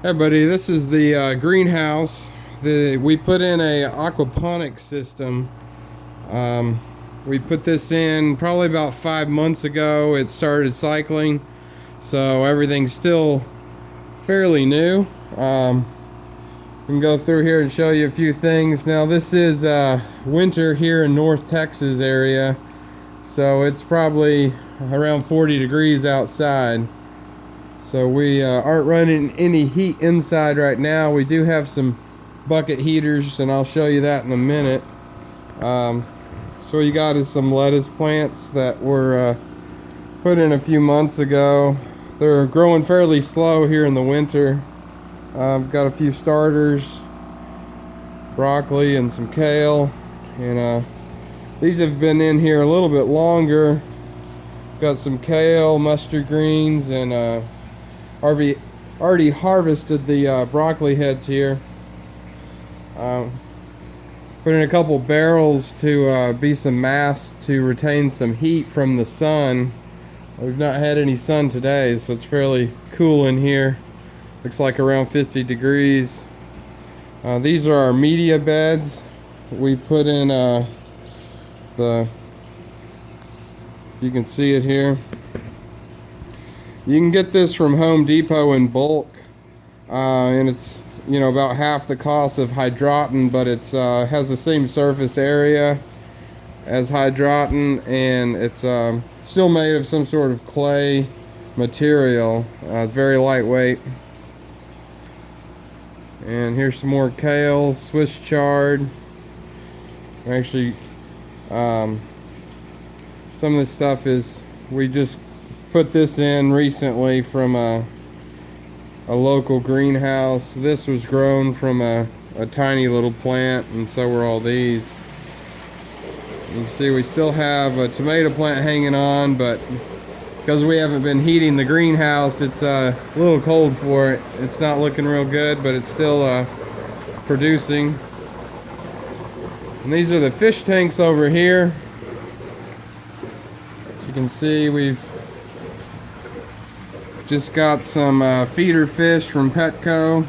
Hey buddy, this is the greenhouse. We put in a aquaponics system. We put this in probably about 5 months ago. It started cycling, so everything's still fairly new. We can go through here and show you a few things. Now this is winter here in North Texas area, so it's probably around 40 degrees outside. So we aren't running any heat inside right now. We do have some bucket heaters, and I'll show you that in a minute. So what you got is some lettuce plants that were put in a few months ago. They're growing fairly slow here in the winter. I've got a few starters, broccoli and some kale, and these have been in here a little bit longer. Got some kale, mustard greens, and already harvested the broccoli heads here. Put in a couple barrels to be some mass to retain some heat from the sun. We've not had any sun today, so it's fairly cool in here. Looks like around 50 degrees. These are our media beds. We put in you can see it here. You can get this from Home Depot in bulk, and it's about half the cost of Hydroton, but it's has the same surface area as Hydroton, and it's still made of some sort of clay material. It's very lightweight. And here's some more kale, Swiss chard. Actually, some of this stuff is, we just put this in recently from a local greenhouse. This was grown from a tiny little plant, and so were all these. You can see we still have a tomato plant hanging on, but because we haven't been heating the greenhouse, it's a little cold for it. It's not looking real good, but it's still producing. And these are the fish tanks over here. As you can see, we've just got some feeder fish from Petco.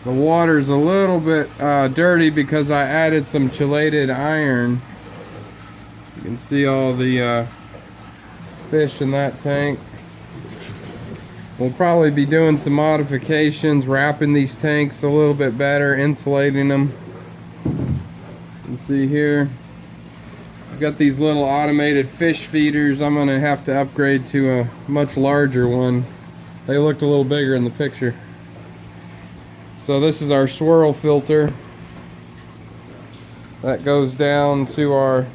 The water's a little bit dirty because I added some chelated iron. You can see all the fish in that tank. We'll probably be doing some modifications, wrapping these tanks a little bit better, insulating them. You can see here, I've got these little automated fish feeders. I'm gonna have to upgrade to a much larger one. They looked a little bigger in the picture. So this is our swirl filter that goes down to our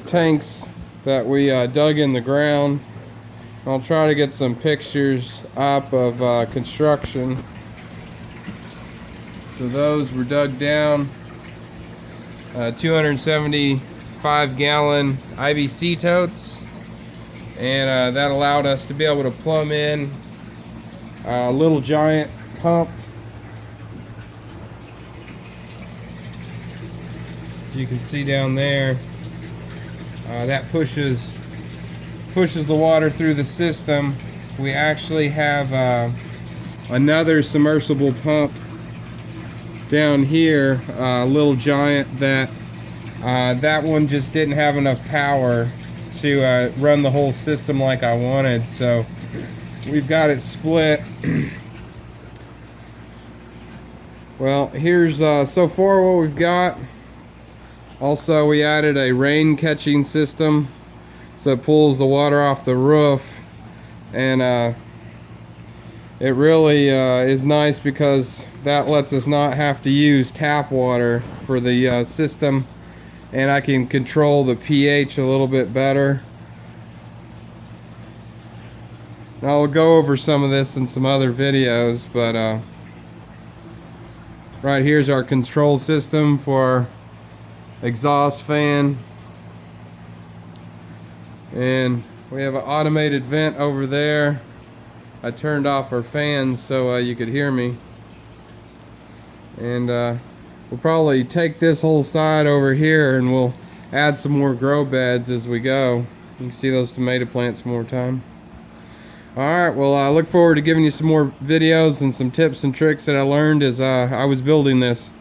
tanks that we dug in the ground. I'll try to get some pictures up of construction. So those were dug down, 275-gallon IBC totes, and that allowed us to be able to plumb in a little giant pump. You can see down there, that pushes the water through the system. We actually have another submersible pump down here, a little giant, that one just didn't have enough power to run the whole system like I wanted, so we've got it split. Well, here's so far what we've got. Also, we added a rain catching system, so it pulls the water off the roof, and it really is nice because that lets us not have to use tap water for the system, and I can control the pH a little bit better. Now, I'll go over some of this in some other videos, but right here's our control system for our exhaust fan, and we have an automated vent over there. I turned off our fans so you could hear me, and we'll probably take this whole side over here and we'll add some more grow beds as we go. You can see those tomato plants one more time. Alright, well, I look forward to giving you some more videos and some tips and tricks that I learned as I was building this.